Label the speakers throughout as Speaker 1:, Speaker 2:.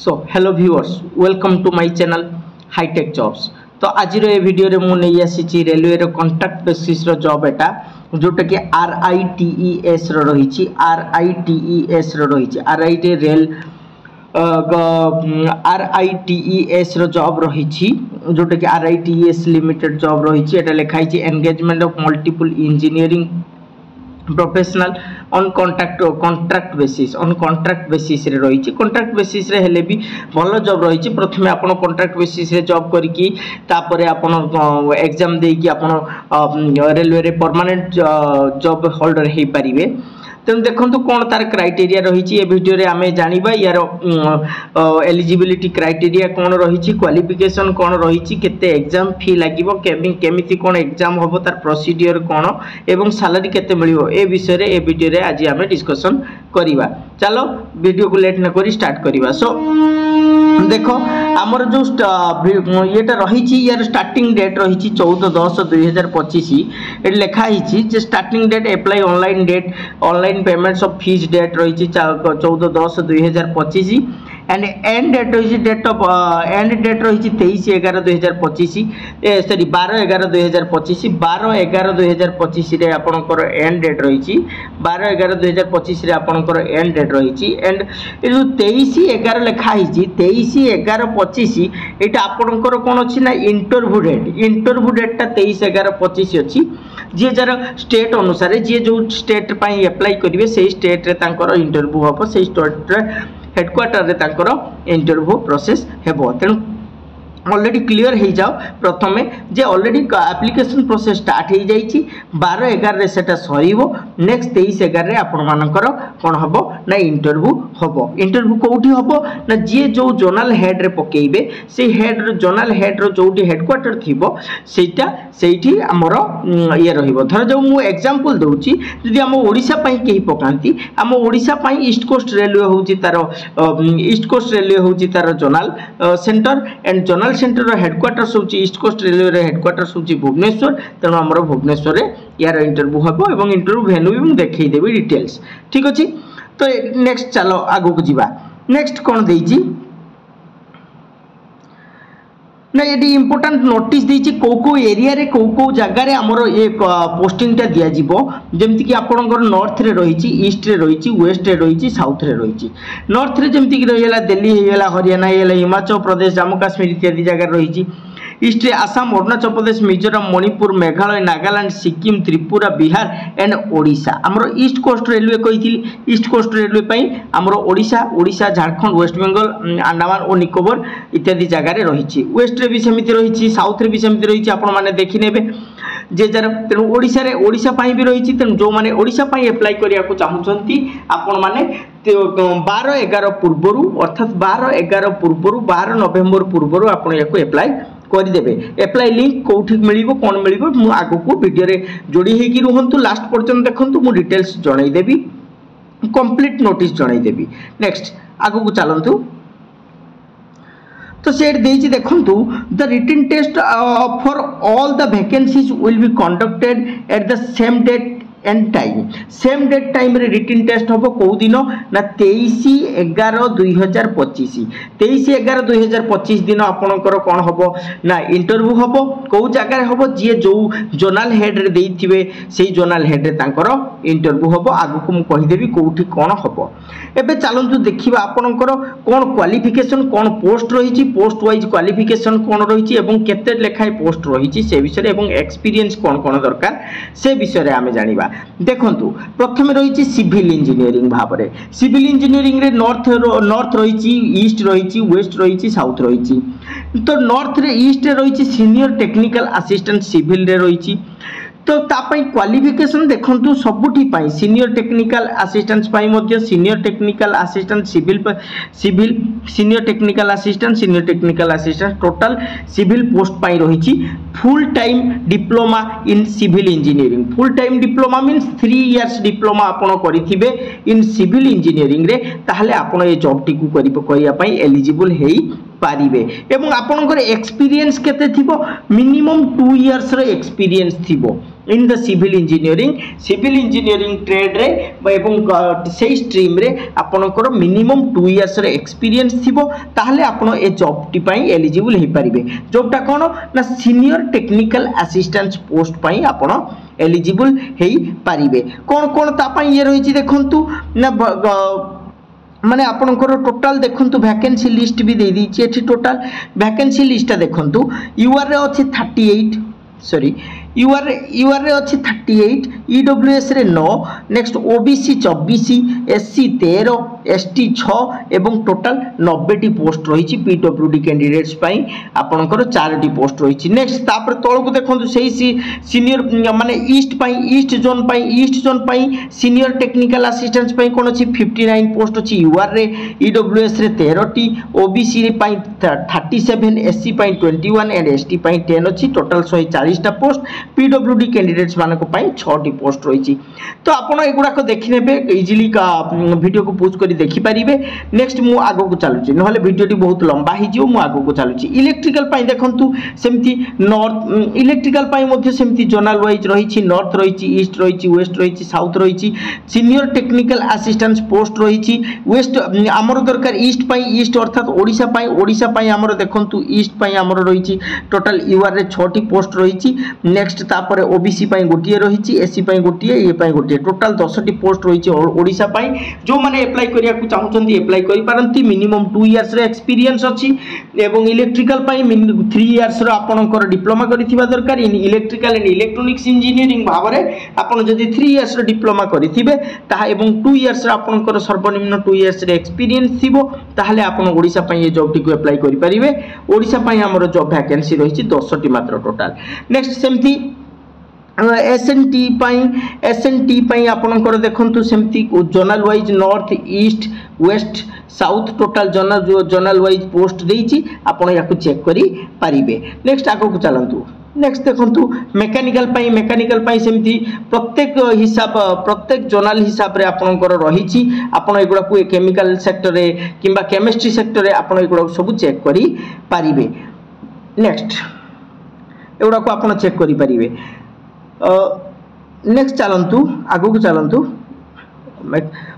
Speaker 1: So hello viewers welcome to my channel hitech jobs. तो आज ये वीडियो रे मु नहीं आसी रेलवे रो कॉन्ट्रैक्ट बेसिस रो जॉब एटा जोटा कि RITES रो रही RITES रो रही RIT रेल RITES रो जॉब रही जोटा कि RITES लिमिटेड जॉब रही एटा लिखाई engagement of multiple engineering professional on contract basis रे रही कॉन्ट्रैक्ट बेसिस रे हेले भी भल जॉब रही। प्रथमे आपण कॉन्ट्रैक्ट बेसिस रे जॉब करिकी तापरे आपण एग्जाम देकी आपण रेलवे रे परमानेंट जॉब होल्डर हे परिबे। तेणु देखो कौन तार क्राइटेरिया रही ए वीडियो रे आमे जानिबा यार एलिजिबिलिटी क्राइटेरिया कौन रही क्वालिफिकेशन कौन रही केते एग्जाम फी लागिवो केमिति कौन एग्जाम होबो तार प्रोसीजर कौन एवं सैलरी केते मिलिवो ए विषय रे ए वीडियो रे आज आमे डिस्कशन करिबा। चलो वीडियो को लेट न करी स्टार्ट करिबा। सो देखो आमर जो येटा रही यार स्टार्टिंग डेट रही 14/10/2025 ये लिखा जे starting date apply online date online payments of fees date रही 14/10/2025 एंड एंड डेट रही डेट ऑफ एंड डेट रही 23/11/2025 सॉरी 12/11/2025 12/11/2025 रे आपनकर एंड डेट रही 12/11/2025 रे आपनकर एंड डेट रही एंड ए जो 23/11 लिखा 23/11/25 एटा आपनकर कोन अछि ना इंटरव्यू डेट टा 23/11/25 अछि जे जरा स्टेट अनुसार जे जो स्टेट पई अप्लाई करिवे सेही स्टेट रे तांकर इंटरव्यू हबो सेही स्टेट रे हेडक्वार्टर रे तांकर इंटरव्यू प्रोसेस हेबो। तेणु ऑलरेडी क्लियर हो जाओ प्रथमे जे ऑलरेडी एप्लिकेशन प्रोसेस स्टार्ट हो जाइए 12/11 रे सेटा सरीबो नेक्स्ट 23/11 रे आपण मानकर कोन हबो ना इंटरव्यू हबो। इंटरव्यू कोठी हबो ना जे जो जोनल हेड रे पकेइबे से हेड रो जोनल हेड रो जोटी हेडक्वार्टर थिबो सेटा सेठी हमर ये रहिबो। धर जो मु एग्जांपल दोउची जदि हम ओडिसा पई केही पकांती हम ओडिसा पई ईस्ट कोस्ट रेलवे होउची तारो ईस्ट कोस्ट रेलवे होउची तारो zonal centre and zonal centre headquarters होची ईस्ट कोस्ट रेलवे रे हेडक्वार्टर्स होची भुवनेश्वर। तेणु हमर भुवनेश्वर रे यार इंटरव्यू हबो एवं इंटरव्यू वेन्यू भी देखै देबी डिटेल्स ठीक अछि। तो नेक्स्ट चलो आगो को जीवा। नेक्स्ट कोन देइची ना ये इंपोर्टेंट नोटिस देइची को एरिया रे को जगह रे हमरो ए पोस्टिंग टा दिया जीवो जेमति कि आपनकर नॉर्थ रे रहिची ईस्ट रे रहिची वेस्ट रे रहिची साउथ रे रहिची। नॉर्थ रे जेमति कि रहिला दिल्ली हेला हरियाणा हेला हिमाचल प्रदेश जम्मू काश्मीर इत्यादि जगह रहिची। ईस्ट रे आसाम अरुणाचल प्रदेश मिजोरम मणिपुर मेघालय नागालैंड सिक्किम त्रिपुरा बिहार एंड ओडिशा हमरो ईस्ट कोस्ट रेलवे कहिथिली ईस्ट कोस्ट रेलवे पई हमरो ओडिशा झारखंड वेस्ट बेंगल अंडमान और निकोबर इत्यादि जगह रे रहिची। वेस्ट रे भी समिति रहिची साउथ रे भी समिति रहिची आपण माने देखि नेबे जे जर तेणु ओडिशा पई भी रहिची। तेणु जो माने ओडिशा पई अप्लाई करिया को चाहुचंती आपण माने 12/11 पूर्वरु अर्थात 12/11 पूर्वरु 12 नवेम्बर पूर्वरु आपण याको अप्लाई करदेवे। अप्लाई लिंक कौठी मिलिबो कोन मिलिबो मु आगो को वीडियो रे जोड़ी हे कि रहंतु लास्ट पर्यंत देखंतु मु डिटेल्स जणाई देबी कंप्लीट नोटिस जणाई देबी। नेक्स्ट आगो को चलंतु। तो सेट देइछि देखंतु the written test for all the vacancies will be conducted at the same date and time same date time रे रिटन टेस्ट होबो को दिन ना 23/11/2025 23/11/2025 दिन आपनकर कोन होबो ना इंटरव्यू होबो को जगह रे होबो जे जो जोनल हेड रे देइथिबे सेही जोनल हेड रे तांकर इंटरव्यू होबो। आगु को मु कहि देबी कोठी कोन होबो। एबे चलंतु देखिबा आपनकर कोन क्वालिफिकेशन कोन पोस्ट रहिछि पोस्ट वाइज क्वालिफिकेशन कोन रहिछि एवं केते लेखाय पोस्ट रहिछि से विषय एवं एक्सपीरियंस कोन कोन दरकार से विषय रे आमे जानिबा। देखंतु प्रथमे रहिछि सिविल इंजीनियरिंग भाबरे सिविल इंजीनियरिंग रे नॉर्थ रहिछि ईस्ट रहिछि वेस्ट रहिछि साउथ रहिछि। तो नॉर्थ रे ईस्ट रे रहिछि सीनियर टेक्निकल असिस्टेंट सिविल रे रहिछि। तो तापई क्वालिफिकेशन देखंतु सबुठी पाई सीनियर टेक्निकल असिस्टेंट पाई मध्ये senior technical assistant civil senior technical assistant total civil post पाई रहिछि। Full time diploma in civil engineering full time diploma means 3 years diploma आपण करिथिबे इन सिविल इंजीनियरिंग रे ताहले आपण ए जॉब टिकु करिया पई एलिजिबल हेई पारिबे एवं आपनकर एक्सपीरियंस केते थिबो मिनिमम 2 इयर्स रो एक्सपीरियंस थिबो in the civil engineering trade रे एवं से स्ट्रीम रे आपनकर मिनिमम 2 इयर्स रो एक्सपीरियंस थिबो ताहले आपण ए जॉब टी पई एलिजिबल हे पारिबे जॉबटा कोन ना सीनियर टेक्निकल असिस्टेंट पोस्ट पई आपण एलिजिबल हे पारिबे कोन कोन ता पई ये रहिछि देखंतु ना माने आपनकर टोटल देखंतु वैकेंसी लिस्ट भी दे दीची एठी टोटल वैकेंसी लिस्ट देखंतु यूआर रे अछि 38 सॉरी यूआर रे अछि 38 ईडब्ल्यूएस रे 9 नेक्स्ट ओबीसी 24 एससी 13 एसटी 6 एवं टोटल 90 टी पोस्ट रहिछि पीडब्ल्यूडी कैंडिडेट्स पई आपनकर 4 टी पोस्ट रहिछि नेक्स्ट तापर तळ को देखंतु सेही सीनियर माने ईस्ट जोन पई सीनियर टेक्निकल असिस्टेंट पई कोन अछि 59 पोस्ट अछि यूआर रे ईडब्ल्यूएस रे 13 टी ओबीसी रे पई 37 एससी पई 21 एंड एसटी पई 10 अछि टोटल 140 टा पोस्ट पीडब्ल्यूडी कैंडिडेट्स मानको पई 6 टी पोस्ट रहिछि तो आपण एगुडा को देखि नेबे इजीली का वीडियो को पोस्ट करी देखि परिबे नेक्स्ट मु आगो को चालुछि नहले वीडियोटी बहुत लंबा हि जिवो मु आगो को चालुछि इलेक्ट्रिकल पई देखंतु सेमति नॉर्थ इलेक्ट्रिकल पई मध्ये सेमति जोनल वाइज रहिछि नॉर्थ रहिछि ईस्ट रहिछि वेस्ट रहिछि साउथ रहिछि सीनियर टेक्निकल असिस्टेंट पोस्ट रहिछि वेस्ट हमर दरकार ईस्ट पई ईस्ट अर्थात ओडिसा पई हमर देखंतु ईस्ट पई हमर रहिछि टोटल यूआर रे 6 टी पोस्ट रहिछि नेक्स्ट तापर ओबीसी पई गोटिए रहिछि एससी पई गोटिए ए पई गोटिए टोटल 10 टी पोस्ट रहिछि ओडिसा पई जो माने अप्लाई करिया को चाहउछन्ती अप्लाई करि पारंती मिनिमम 2 इयर्स रे एक्सपीरियंस अछि एवं इलेक्ट्रिकल पई 3 इयर्स रो आपनकर डिप्लोमा करिथिबा दरकार in electrical and electronics engineering भाबरे आपन जदि 3 इयर्स रो डिप्लोमा करिथिबे ता एवं 2 इयर्स रो आपनकर सर्वनिम्न 2 इयर्स रे एक्सपीरियंस थिबो ताहले आपन ओडिसा पई ए जॉब टी को अप्लाई करि परिबे ओडिसा पई हमरो जॉब वैकेंसी रहिछि 10 टी मात्र टोटल नेक्स्ट सेमती एसएनटी पई आपनकर देखंतु सेमती zonal wise north east west south total zonal wise post देइछि आपण याकु चेक करी परिबे नेक्स्ट आगो को चलंतु नेक्स्ट देखंतु मेकानिकल पई सेमती प्रत्येक जोनल हिसाब रे आपनकर रहिछि आपण एगुडा को केमिकल सेक्टर रे किबा केमिस्ट्री सेक्टर रे आपण एगुडा सब चेक करी परिबे नेक्स्ट एगुडा को आपण चेक करी परिबे नेक्स्ट चलंतु आगो को चलंतु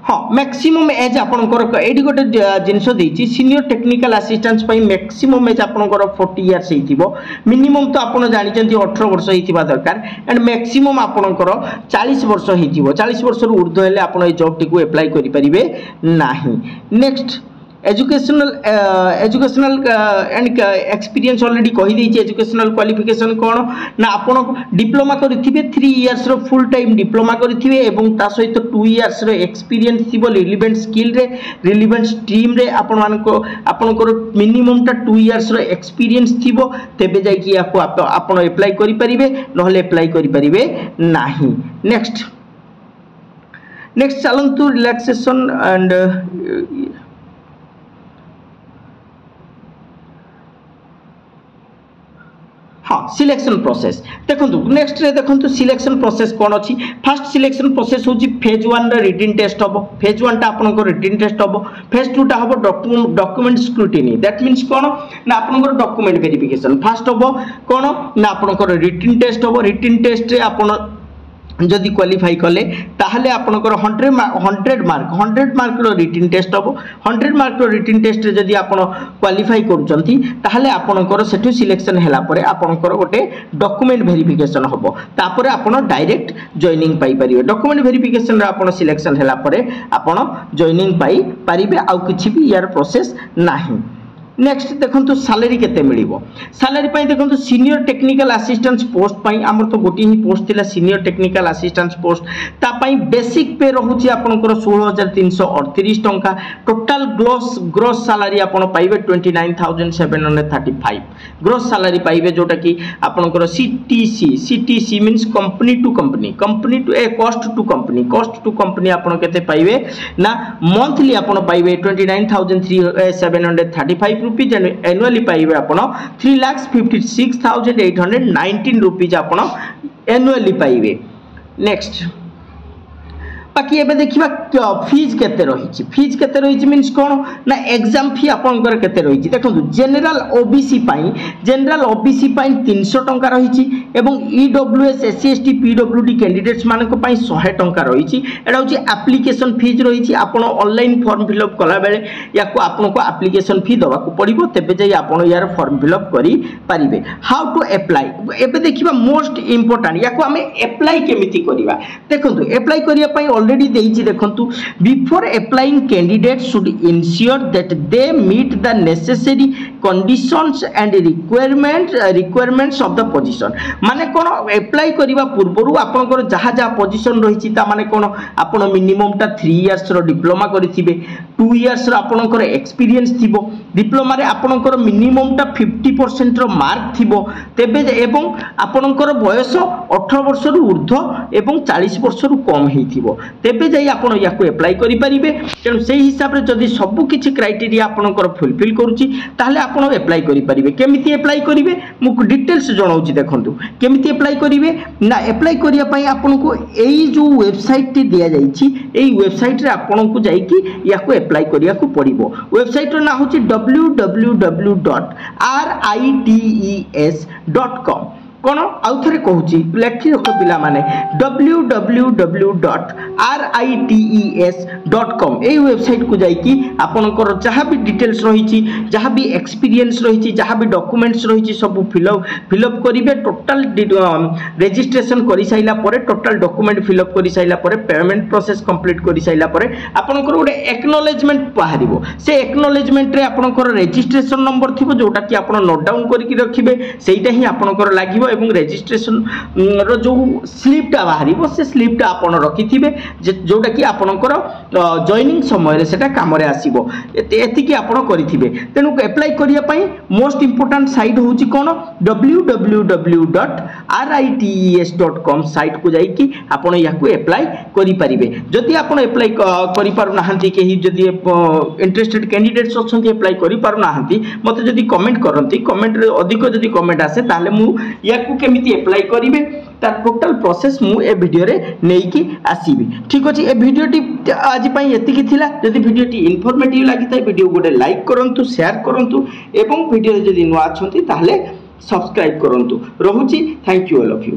Speaker 1: हाँ मैक्सिमम एज आपनकर एडी गोटे जिंस देछि सीनियर टेक्निकल असिस्टेंट पई मैक्सिमम एज आपनकर 40 इयर्स हेतिबो मिनिमम तो आपण जानि जंती 18 वर्ष हेतिबा दरकार एंड मैक्सिमम आपनकर 40 वर्ष हेतिबो 40 वर्ष रु ऊर्ध्व हेले आपण ए जॉब टी को अप्लाई करि परिबे नाही next educational and experience already कहि दैछि एजुकेशनल क्वालिफिकेशन कोन ना आपण डिप्लोमा करिथिबे 3 इयर्स रो फुल टाइम डिप्लोमा करिथिबे एवं ता सहित 2 इयर्स रो एक्सपीरियंस थिबो रिलेवेंट स्किल रे रिलेवेंट स्ट्रीम रे आपनकर मिनिमम ता 2 इयर्स रो एक्सपीरियंस थिबो तेबे जाय कि आपण अप्लाई करि परिबे नहले अप्लाई करि परिबे नाही नेक्स्ट चलंतु रिलैक्सेशन एंड हाँ सिलेक्शन प्रोसेस देखंतु नेक्स्ट रे देखंतु सिलेक्शन प्रोसेस कोन अछि फर्स्ट सिलेक्शन प्रोसेस होछि फेज 1 रे रिटन टेस्ट हबो फेज 1 टा आपनकर रिटन टेस्ट हबो फेज 2 टा हबो डॉक्यूमेंट स्क्रूटिनी दैट मींस कोन ना आपनकर डॉक्यूमेंट वेरिफिकेशन फर्स्ट हबो कोन ना आपनकर रिटन टेस्ट हबो रिटन टेस्ट रे आपन जदि क्वालिफाई कले ताहले आपनकर 100 मार्क रो रिटन टेस्ट हबो 100 मार्क रो रिटन टेस्ट रे जदि आपण क्वालिफाई करूचंती ताहले आपनकर सेठु सिलेक्शन हैला परे आपनकर गोटे डॉक्यूमेंट वेरिफिकेशन हबो तापरे आपण डायरेक्ट जॉइनिंग पाई परिबे डॉक्यूमेंट वेरिफिकेशन रे आपण सिलेक्शन हैला परे आपण जॉइनिंग पाई परिबे आउ किछि भी यार प्रोसेस नाही नेक्स्ट देखंतु सैलरी केते मिलिबो सैलरी पई देखंतु सीनियर टेक्निकल असिस्टेंट पोस्ट पई हमर तो गोटी ही पोस्ट थिला सीनियर टेक्निकल असिस्टेंट पोस्ट ता पई बेसिक पे रहउची आपनकर 16338 टंका टोटल ग्रोस सैलरी आपण पाइबे 29735 ग्रोस सैलरी पाइबे जोटा कि आपनकर CTC means company to company आपण केते पाइबे ना मंथली आपण पाइबे 29335 रुपीज एनुअली पाइबे आपण 3,56,819 रुपीज आपण एनुअली पाइबे नेक्स्ट बाकी एबे देखिबा फीस केते रही फीस केते रही मीन्स कोन ना एग्जाम फी आपनकर केते रही देखो जनरल ओबीसी पाई 300 टंका रही एवं EWS SC ST PWD candidates मानक पाई 100 टंका रही एटा होची एप्लीकेशन फीस रही आपण ऑनलाइन फॉर्म फिलअप कला बेले याको आपनको एप्लीकेशन फी दवा को पड़िबो तबे जाई आपण यार फॉर्म फिलअप करी पारिबे हाउ टू अप्लाई एबे देखिबा मोस्ट इंपोर्टेंट याको हमें अप्लाई केमिति करिवा देखंतु अप्लाई करिया पाई ऑलरेडी देइछि देखंतु before applying candidate should ensure that they meet the necessary conditions and requirements of the position माने कोन अप्लाई करिवा पूर्वरु आपनकर जहा जहा पोजीशन रहिछि ता माने कोन आपण मिनिमम टा 3 इयर्स रो डिप्लोमा करिथिबे 2 इयर्स रो आपनकर एक्सपीरियंस थिबो डिप्लोमा रे आपनकर मिनिमम टा 50% रो मार्क थिबो तेबे एवं आपनकर बयस 18 वर्ष रु ऊर्ध्व एवं 40 वर्ष रु कम हेथिबो तेबे जाई आपण याको अप्लाई करि परिबे तेनु सेही हिसाब रे जदी सब किछि क्राइटेरिया आपनकर फुलफिल करूची ताहले आपण अप्लाई करि परिबे केमिति अप्लाई करिवे मु डिटेल्स जणाउची देखंतु केमिति अप्लाई करिवे ना अप्लाई करिया पई आपनको एई जो वेबसाइट टी दिया जाईची एई वेबसाइट रे आपनको जाई कि याको अप्लाई करिया को पड़िबो वेबसाइट रो ना होची www.rites.com कोन आउ थरे कहूची लेखि रखो पिला माने www.rites.com ए वेबसाइट को जाई कि आपनकर जहां भी डिटेल्स रहिची जहां भी एक्सपीरियंस रहिची जहां भी डॉक्यूमेंट्स रहिची सब फिलअप करिवे टोटल रजिस्ट्रेशन करि साइला परे टोटल डॉक्यूमेंट फिलअप करि साइला परे पेमेंट प्रोसेस कंप्लीट करि साइला परे आपनकर ओडे एक्नॉलेजमेंट बाहरिबो से एक्नॉलेजमेंट रे आपनकर रजिस्ट्रेशन नंबर थिबो जोटा कि आपण नोट डाउन करिकि रखिबे सेइटा ही आपनकर लागिबो एवं रजिस्ट्रेशन रो जो स्लिपटा बाहरिबो से स्लिपटा आपण रखिथिबे जोटा कि आपनकर जॉइनिंग समय रे सेटा काम रे आसीबो एति कि आपण करिथिबे तेनु अप्लाई करिया पई मोस्ट इंपोर्टेंट साइट होची कोन www.rites.com साइट को जाई कि आपण याकू अप्लाई करि परिबे जदि आपण अप्लाई करि पारु नाहंती केही जदि इंटरेस्टेड कैंडिडेट्स अछंती अप्लाई करि पारु नाहंती मते जदि कमेंट करंती कमेंट रे अधिक जदि कमेंट आसे ताले मु याकू केमिति अप्लाई करिवे तार टोटल प्रोसेस मु ए वीडियो रे नेई की आसीबी ठीक अछि ए वीडियोटी आज पई एति की थिला जदि वीडियोटी इन्फॉर्मेटिव लागि ताई वीडियो गोटे लाइक करंतु शेयर करंतु एवं वीडियो जदि नुआ अछंती ताले सब्सक्राइब करंतु रहुची thank you all of you.